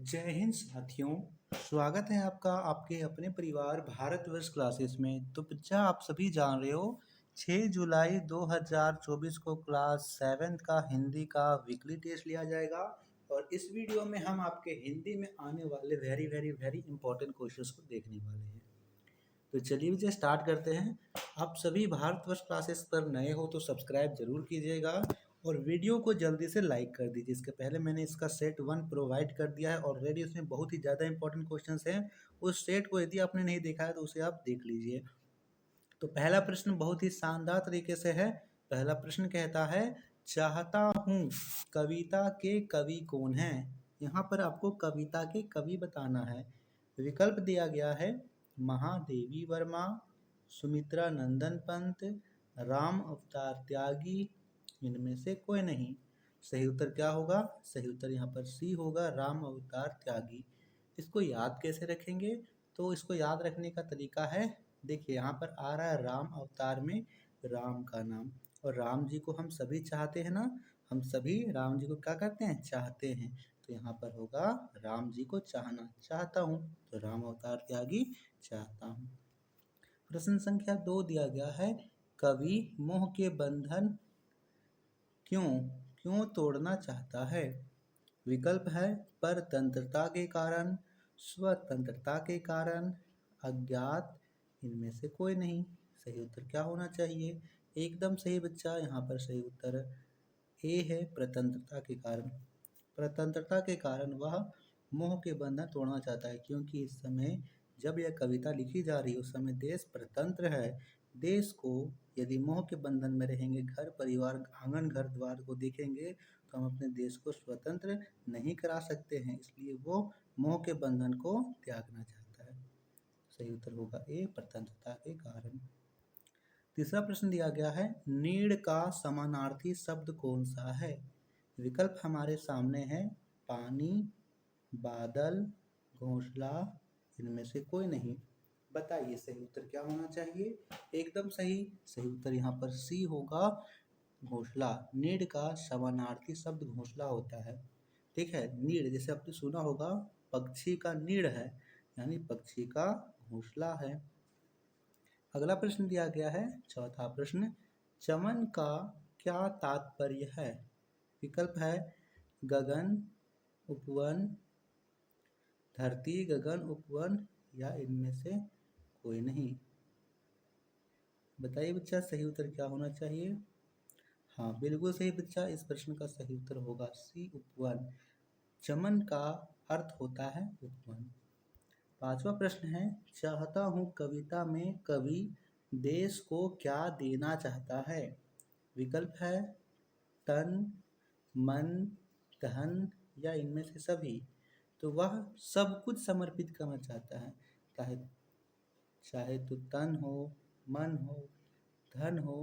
जय हिंद साथियों। स्वागत है आपका आपके अपने परिवार भारतवर्ष क्लासेस में। तो बच्चा आप सभी जान रहे हो 6 जुलाई 2024 को क्लास 7 का हिंदी का वीकली टेस्ट लिया जाएगा और इस वीडियो में हम आपके हिंदी में आने वाले very very very important questions को देखने वाले हैं। तो चलिए बच्चे स्टार्ट करते हैं। आप सभी भारतवर्ष क्लासेस पर नए हो तो सब्सक्राइब जरूर कीजिएगा और वीडियो को जल्दी से लाइक कर दीजिए। इसके पहले मैंने इसका सेट 1 प्रोवाइड कर दिया है ऑलरेडी, उसमें बहुत ही ज़्यादा इंपॉर्टेंट क्वेश्चंस हैं। उस सेट को यदि आपने नहीं देखा है तो उसे आप देख लीजिए। तो पहला प्रश्न बहुत ही शानदार तरीके से है। पहला प्रश्न कहता है चाहता हूँ कविता के कवि कौन है। यहाँ पर आपको कविता के कवि बताना है। विकल्प दिया गया है महादेवी वर्मा, सुमित्रा नंदन पंत, राम अवतार त्यागी, इनमें से कोई नहीं। सही उत्तर क्या होगा? सही उत्तर यहाँ पर सी होगा, राम अवतार त्यागी। इसको याद कैसे रखेंगे? तो इसको याद रखने का तरीका है, देखिए यहाँ पर आ रहा है राम अवतार में राम का नाम, और राम जी को हम सभी चाहते हैं ना, हम सभी राम जी को क्या करते हैं? चाहते हैं। तो यहाँ पर होगा राम जी को चाहना, चाहता हूँ, तो राम अवतार त्यागी चाहता हूँ। प्रश्न संख्या 2 दिया गया है कवि मोह के बंधन क्यों क्यों तोड़ना चाहता है। विकल्प है परतंत्रता के कारण, स्वतंत्रता के कारण, अज्ञात, इनमें से कोई नहीं। सही उत्तर क्या होना चाहिए? एकदम सही बच्चा, यहाँ पर सही उत्तर ए है, प्रतंत्रता के कारण। प्रतंत्रता के कारण वह मोह के बंधन तोड़ना चाहता है, क्योंकि इस समय जब यह कविता लिखी जा रही है उस समय देश प्रतंत्र है। देश को यदि मोह के बंधन में रहेंगे, घर परिवार आंगन घर द्वार को देखेंगे तो हम अपने देश को स्वतंत्र नहीं करा सकते हैं, इसलिए वो मोह के बंधन को त्यागना चाहता है। सही उत्तर होगा ए, प्रतंत्रता के कारण। तीसरा प्रश्न दिया गया है नीड़ का समानार्थी शब्द कौन सा है। विकल्प हमारे सामने है पानी, बादल, घोंसला, इनमें से कोई नहीं। बताइए सही उत्तर क्या होना चाहिए? एकदम सही, सही उत्तर यहाँ पर सी होगा, घोंसला। नीड़ का समानार्थी शब्द घोंसला होता है। ठीक है, नीड़ जैसे आपने सुना होगा पक्षी का नीड़ है, यानी पक्षी का घोंसला है। अगला प्रश्न दिया गया है चौथा प्रश्न चमन का क्या तात्पर्य है। विकल्प है गगन, उपवन, धरती, गगन, उपवन, या इनमें से कोई नहीं। बताइए बच्चा सही उत्तर क्या होना चाहिए? हाँ बिल्कुल सही बच्चा, इस प्रश्न का सही उत्तर होगा सी, उपवन। चमन का अर्थ होता है उपवन। पांचवा प्रश्न है चाहता हूँ कविता में कवि देश को क्या देना चाहता है। विकल्प है तन, मन, धन, या इनमें से सभी। तो वह सब कुछ समर्पित करना चाहता है, चाहे चाहे तो तन हो, मन हो, धन हो,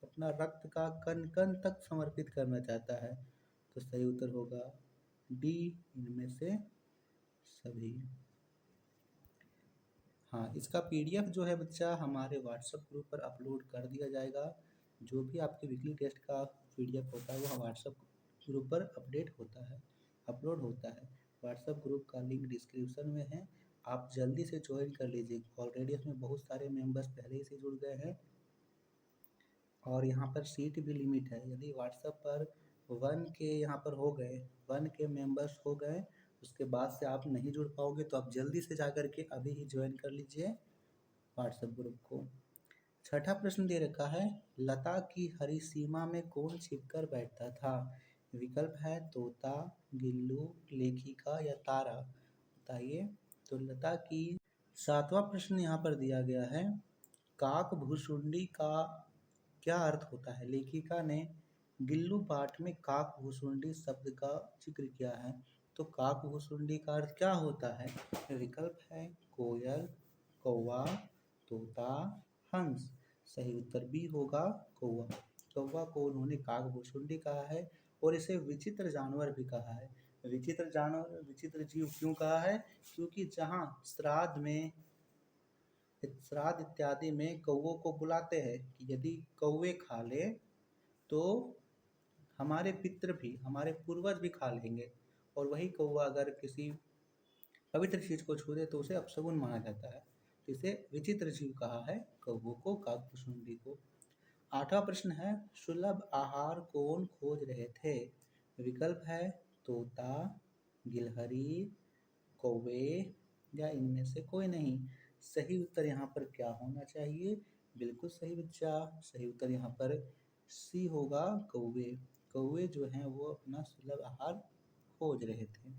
अपना रक्त का कण कण तक समर्पित करना चाहता है। तो सही उत्तर होगा डी, इनमें से सभी। हाँ, इसका पीडीएफ जो है बच्चा हमारे व्हाट्सएप ग्रुप पर अपलोड कर दिया जाएगा। जो भी आपके वीकली टेस्ट का पीडीएफ होता है वो व्हाट्सएप ग्रुप पर अपडेट होता है, अपलोड होता है। व्हाट्सएप ग्रुप का लिंक डिस्क्रिप्शन में है, आप जल्दी से ज्वाइन कर लीजिए। ऑलरेडी इसमें बहुत सारे मेंबर्स पहले ही से जुड़ गए हैं और यहाँ पर सीट भी लिमिट है। यदि व्हाट्सएप पर 1 के यहाँ पर हो गए, 1 के मेंबर्स हो गए, उसके बाद से आप नहीं जुड़ पाओगे, तो आप जल्दी से जाकर के अभी ही ज्वाइन कर लीजिए व्हाट्सएप ग्रुप को। छठा प्रश्न दे रखा है लता की हरी सीमा में कौन छिपकर बैठता था। विकल्प है तोता, गिल्लू, लेखिका, या तारा। बताइए। तो लता की सातवां प्रश्न यहाँ पर दिया गया है काक भुसुंडी का क्या अर्थ होता है। लेखिका ने गिल्लू पाठ में काक भुसुंडी शब्द का जिक्र किया है, तो काक भुसुंडी का अर्थ क्या होता है। विकल्प है कोयल, कौवा, तोता, हंस। सही उत्तर बी होगा कौवा। कौवा को उन्होंने काक भुसुंडी कहा है और इसे विचित्र जानवर भी कहा है। विचित्र जानवर, विचित्र जीव क्यों कहा है? क्योंकि जहाँ श्राद्ध इत्यादि में कौवों को बुलाते हैं कि यदि कौवे खा ले तो हमारे पितृ भी, हमारे पूर्वज भी खा लेंगे, और वही कौवा अगर किसी पवित्र चीज को छू दे तो उसे अपशगुन माना जाता है। तो इसे विचित्र जीव कहा है कौवों को, काकभुसुंडी को। आठवां प्रश्न है, सुलभ आहार कौन खोज रहे थे? विकल्प है तोता, गिलहरी, कौवे या इनमें से कोई नहीं। सही उत्तर यहाँ पर क्या होना चाहिए? बिल्कुल सही बच्चा, सही उत्तर यहाँ पर सी होगा, कौवे। कौवे जो हैं वो अपना सुलभ आहार खोज रहे थे।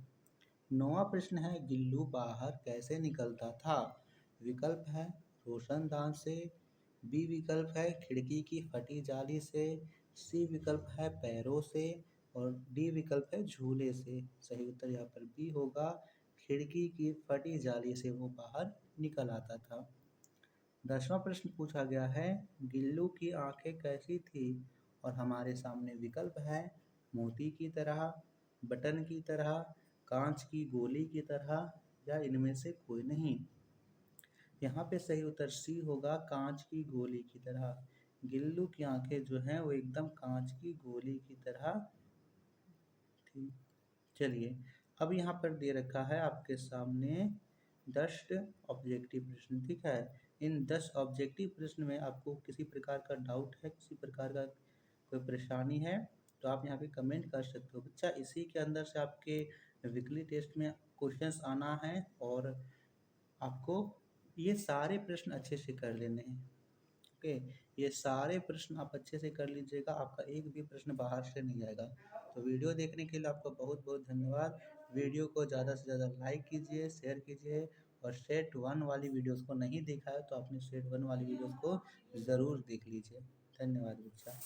नौवां प्रश्न है, गिल्लू बाहर कैसे निकलता था? विकल्प है रोशनदान से, बी विकल्प है खिड़की की फटी जाली से, सी विकल्प है पैरों से और डी विकल्प है झूले से। सही उत्तर यहाँ पर बी होगा, खिड़की की फटी जाली से वो बाहर निकल आता था। 10वां प्रश्न पूछा गया है, गिल्लू की आंखें कैसी थी? और हमारे सामने विकल्प है मोती की तरह, बटन की तरह, कांच की गोली की तरह या इनमें से कोई नहीं। यहाँ पे सही उत्तर सी होगा, कांच की गोली की तरह। गिल्लू की आंखें जो हैं वो एकदम कांच की गोली की तरह थी। चलिए, अब यहाँ पर दे रखा है आपके सामने 10 ऑब्जेक्टिव प्रश्न, ठीक है। इन 10 ऑब्जेक्टिव प्रश्न में आपको किसी प्रकार का डाउट है, किसी प्रकार का कोई परेशानी है, तो आप यहाँ पे कमेंट कर सकते हो बच्चा। इसी के अंदर से आपके वीकली टेस्ट में क्वेश्चंस आना है और आपको ये सारे प्रश्न अच्छे से कर लेने हैं। ओके, ये सारे प्रश्न आप अच्छे से कर लीजिएगा, आपका एक भी प्रश्न बाहर से नहीं आएगा। तो वीडियो देखने के लिए आपका बहुत बहुत धन्यवाद। वीडियो को ज़्यादा से ज़्यादा लाइक कीजिए, शेयर कीजिए और सेट 1 वाली वीडियोस को नहीं देखा है तो आपने सेट 1 वाली वीडियोस को ज़रूर देख लीजिए। धन्यवाद बच्चा।